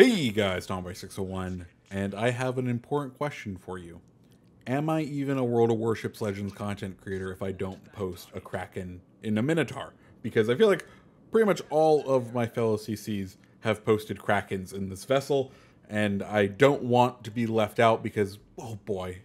Hey guys, Tomboy601, and I have an important question for you. Am I even a World of Warships Legends content creator if I don't post a Kraken in a Minotaur? Because I feel like pretty much all of my fellow CCs have posted Krakens in this vessel, and I don't want to be left out because, oh boy,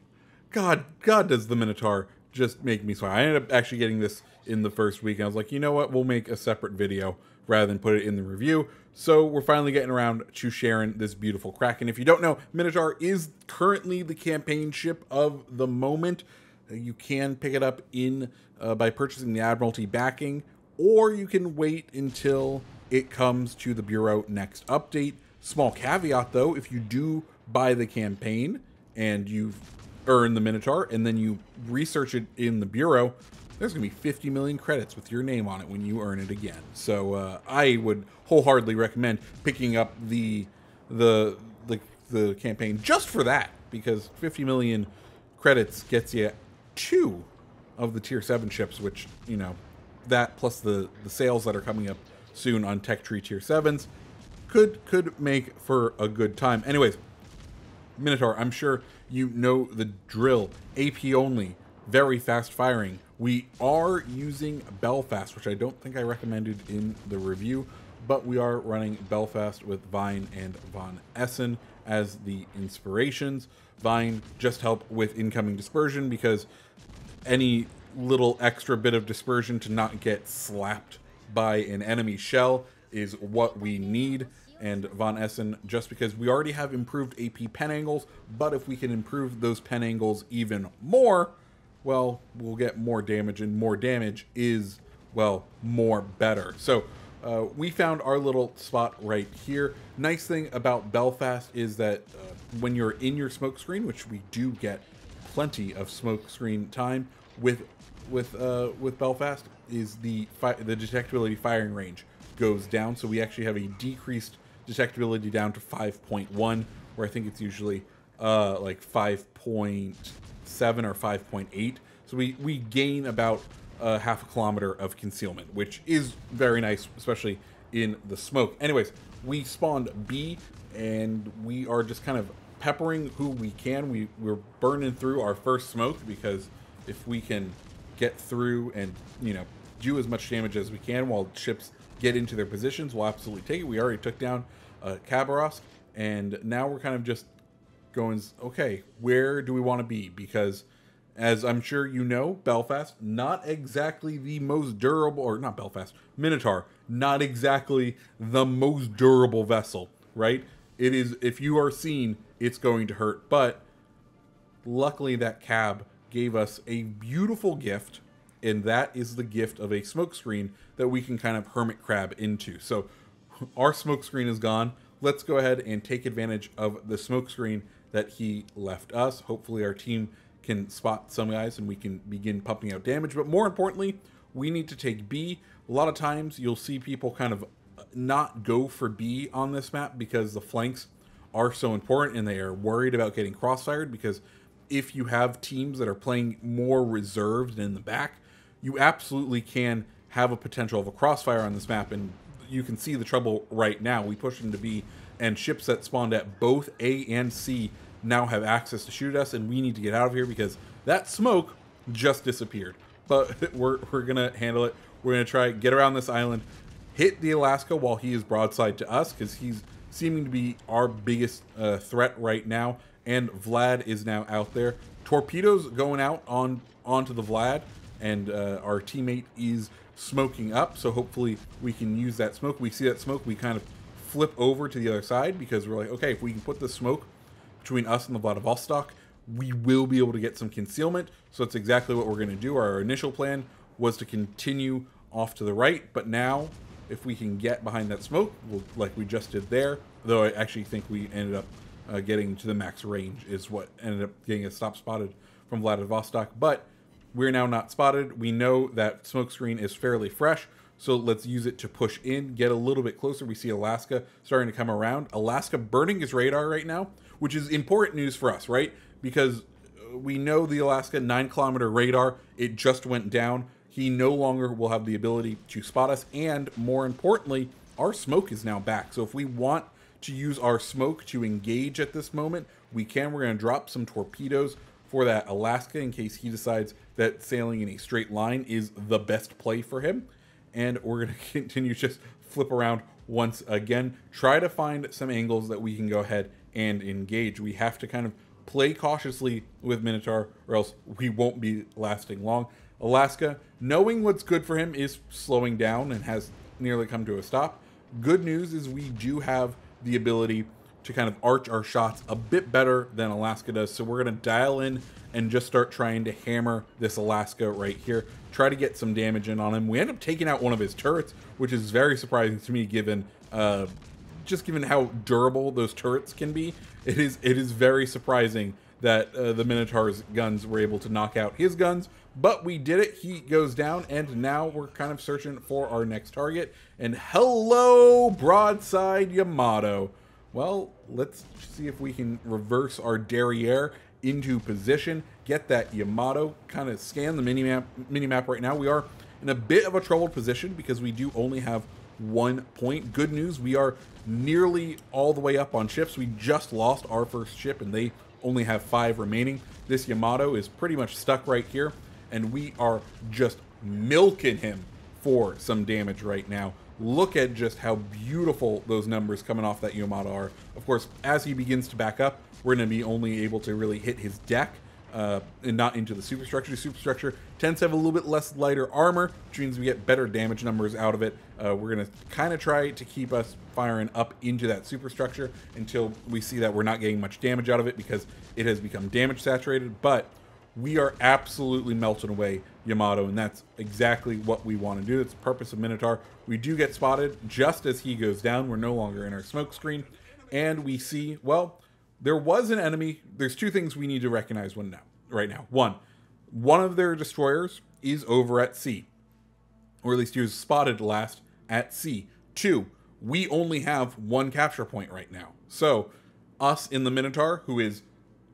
God does the Minotaur just make me swear. I ended up actually getting this in the first week, and I was like, you know what, we'll make a separate video rather than put it in the review. So we're finally getting around to sharing this beautiful Kraken. If you don't know, Minotaur is currently the campaign ship of the moment. You can pick it up in by purchasing the Admiralty backing, or you can wait until it comes to the Bureau next update. Small caveat though, if you do buy the campaign and you've earned the Minotaur and then you research it in the Bureau, there's going to be 50 million credits with your name on it when you earn it again. So I would wholeheartedly recommend picking up the campaign just for that, because 50 million credits gets you 2 of the tier 7 ships, which, you know, that plus the sales that are coming up soon on Tech Tree tier 7s could make for a good time. Anyways, Minotaur, I'm sure you know the drill. AP only, very fast firing. We are using Belfast, which I don't think I recommended in the review, but we are running Belfast with Vine and Von Essen as the inspirations. Vine just help with incoming dispersion, because any little extra bit of dispersion to not get slapped by an enemy shell is what we need. And Von Essen, just because we already have improved AP pen angles, but if we can improve those pen angles even more, well, we'll get more damage, and more damage is, well, more better. So we found our little spot right here. Nice thing about Belfast is that when you're in your smoke screen, which we do get plenty of smoke screen time with Belfast, is the detectability firing range goes down. So we actually have a decreased detectability down to 5.1, where I think it's usually like 5.7 or 5.8. So we gain about half a kilometer of concealment, which is very nice, especially in the smoke. Anyways, we spawned B, and we are just kind of peppering who we can. We're burning through our first smoke, because if we can get through and, you know, do as much damage as we can while ships get into their positions, we'll absolutely take it. We already took down Khabarovsk, and now we're kind of just going, okay, where do we want to be? Because, as I'm sure you know, Belfast, not exactly the most durable, or not Belfast, Minotaur, not exactly the most durable vessel, right? It is, if you are seen, it's going to hurt. But luckily that cab gave us a beautiful gift, and that is the gift of a smoke screen that we can kind of hermit crab into. So our smoke screen is gone. Let's go ahead and take advantage of the smoke screen that he left us. Hopefully our team can spot some guys and we can begin pumping out damage. But more importantly, we need to take B. A lot of times you'll see people kind of not go for B on this map because the flanks are so important, and they are worried about getting crossfired, because if you have teams that are playing more reserved and in the back, you absolutely can have a potential of a crossfire on this map. And you can see the trouble right now. We pushed into B, and ships that spawned at both A and C now have access to shoot us, and we need to get out of here because that smoke just disappeared. But we're gonna handle it. We're gonna try get around this island, hit the Alaska while he is broadside to us, because he's seeming to be our biggest threat right now. And Vlad is now out there. Torpedoes going out onto the Vlad, and our teammate is smoking up. So hopefully we can use that smoke. We see that smoke, we kind of flip over to the other side, because we're like, okay, if we can put the smoke between us and the Vladivostok, we will be able to get some concealment. So that's exactly what we're going to do. Our initial plan was to continue off to the right, but now if we can get behind that smoke, like we just did there, though I actually think we ended up getting to the max range is what ended up getting us stop spotted from Vladivostok. But we're now not spotted. We know that smoke screen is fairly fresh, so let's use it to push in, get a little bit closer. We see Alaska starting to come around. Alaska burning his radar right now, which is important news for us, right? Because we know the Alaska 9-kilometer radar, it just went down. He no longer will have the ability to spot us, and more importantly, our smoke is now back. So if we want to use our smoke to engage at this moment, we can. We're going to drop some torpedoes for that Alaska in case he decides that sailing in a straight line is the best play for him. And we're going to continue just flip around once again, try to find some angles that we can go ahead and engage. We have to kind of play cautiously with Minotaur or else we won't be lasting long. Alaska, knowing what's good for him, is slowing down and has nearly come to a stop. Good news is we do have the ability to kind of arch our shots a bit better than Alaska does, so we're going to dial in and just start trying to hammer this Alaska right here, try to get some damage in on him. We end up taking out one of his turrets, which is very surprising to me given just given how durable those turrets can be. It is very surprising that the Minotaur's guns were able to knock out his guns, but we did it. He goes down, and now we're kind of searching for our next target. And hello, broadside Yamato. Well, let's see if we can reverse our derriere into position, get that Yamato, kind of scan the minimap right now. We are in a bit of a troubled position because we do only have 1 point. Good news, we are nearly all the way up on ships. We just lost our first ship, and they only have 5 remaining. This Yamato is pretty much stuck right here, and we are just milking him for some damage right now. Look at just how beautiful those numbers coming off that Yamato are. Of course, as he begins to back up, we're going to be only able to really hit his deck and not into the superstructure. The superstructure tends to have a little bit less lighter armor, which means we get better damage numbers out of it. We're going to kind of try to keep us firing up into that superstructure until we see that we're not getting much damage out of it because it has become damage saturated. But we are absolutely melting away Yamato, and that's exactly what we want to do. That's the purpose of Minotaur. We do get spotted just as he goes down. We're no longer in our smoke screen, and we see, well, there was an enemy. There's 2 things we need to recognize right now. One of their destroyers is over at sea, or at least he was spotted last at sea. 2, we only have 1 capture point right now. So us in the Minotaur, who is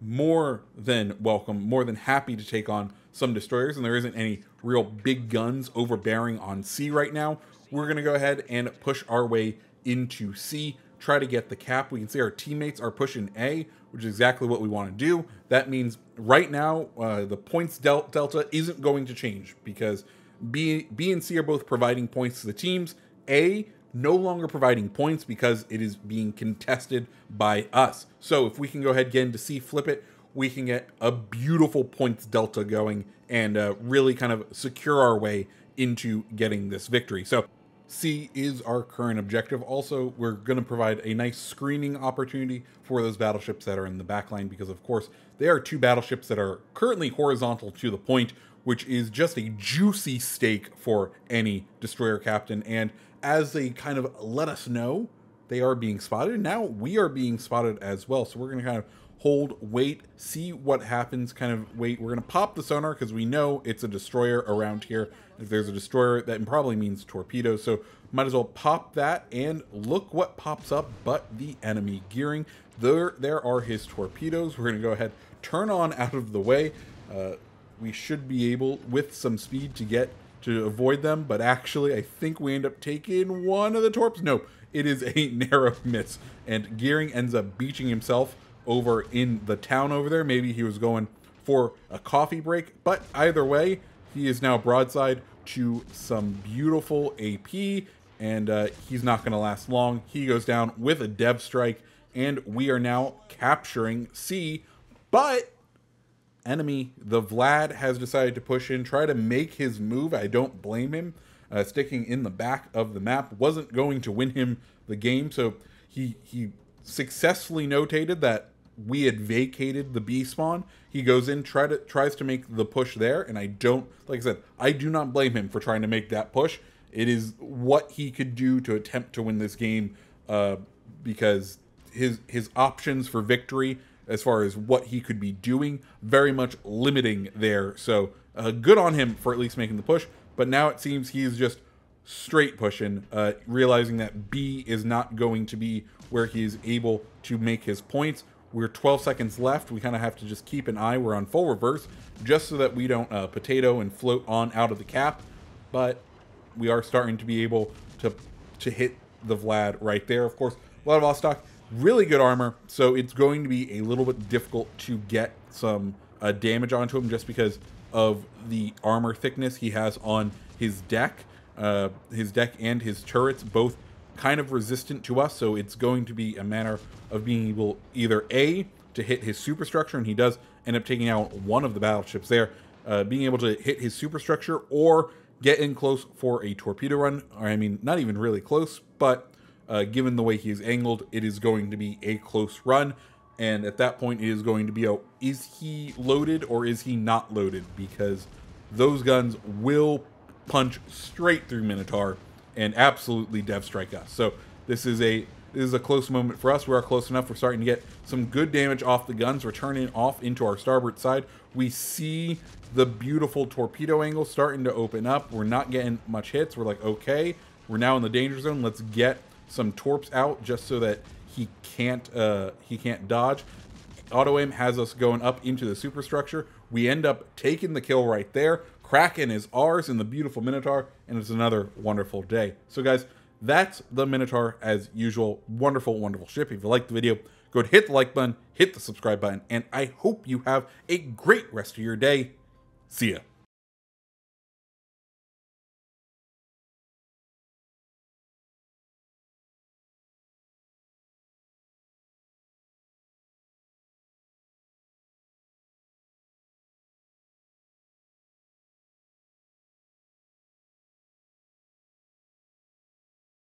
more than welcome, more than happy to take on some destroyers, and there isn't any real big guns overbearing on sea right now, we're going to go ahead and push our way into sea, try to get the cap. We can see our teammates are pushing A, which is exactly what we want to do. That means right now the points delta isn't going to change because B and C are both providing points to the teams. A no longer providing points because it is being contested by us. So if we can go ahead and get into C, flip it, we can get a beautiful points delta going and really kind of secure our way into getting this victory. So C is our current objective. Also, we're going to provide a nice screening opportunity for those battleships that are in the backline because, of course, they are 2 battleships that are currently horizontal to the point, which is just a juicy steak for any destroyer captain. And as they kind of let us know they are being spotted, now we are being spotted as well. So we're going to kind of hold, wait, see what happens, kind of wait. We're going to pop the sonar because we know it's a destroyer around here. If there's a destroyer, that probably means torpedoes. So might as well pop that, and look what pops up but the enemy gearing. There are his torpedoes. We're going to go ahead, turn on out of the way. We should be able, with some speed, to avoid them, but actually I think we end up taking one of the torps. No, it is a narrow miss, and Gearing ends up beaching himself over in the town over there. Maybe he was going for a coffee break, but either way, he is now broadside to some beautiful AP, and he's not going to last long. He goes down with a dev strike, and we are now capturing C, but enemy, the Vlad, has decided to push in, try to make his move. I don't blame him. Sticking in the back of the map wasn't going to win him the game, so he successfully notated that we had vacated the B spawn. He goes in, tries to make the push there, and I don't, like I said, I do not blame him for trying to make that push. It is what he could do to attempt to win this game, because his options for victory, as far as what he could be doing, very much limiting there. So good on him for at least making the push. But now it seems he's just straight pushing, realizing that B is not going to be where he is able to make his points. We're 12 seconds left. We kind of have to just keep an eye. We're on full reverse just so that we don't potato and float on out of the cap. But we are starting to be able to hit the Vlad right there. Of course, Vladivostok Really good armor, so it's going to be a little bit difficult to get some damage onto him just because of the armor thickness he has on his deck. His deck and his turrets both kind of resistant to us, so it's going to be a matter of being able either A, to hit his superstructure, and he does end up taking out one of the battleships there, being able to hit his superstructure or get in close for a torpedo run. Or, I mean, not even really close, but given the way he is angled, it is going to be a close run. And at that point, it is going to be, is he loaded or is he not loaded? Because those guns will punch straight through Minotaur and absolutely dev strike us. So this is a close moment for us. We are close enough. We're starting to get some good damage off the guns. We're turning off into our starboard side. We see the beautiful torpedo angle starting to open up. We're not getting much hits. We're like, okay, we're now in the danger zone. Let's get some torps out just so that he can't dodge. Auto aim has us going up into the superstructure. We end up taking the kill right there. Kraken is ours in the beautiful Minotaur, and it's another wonderful day. So guys, that's the Minotaur as usual. Wonderful, wonderful ship. If you liked the video, go ahead, hit the like button, hit the subscribe button, and I hope you have a great rest of your day. See ya.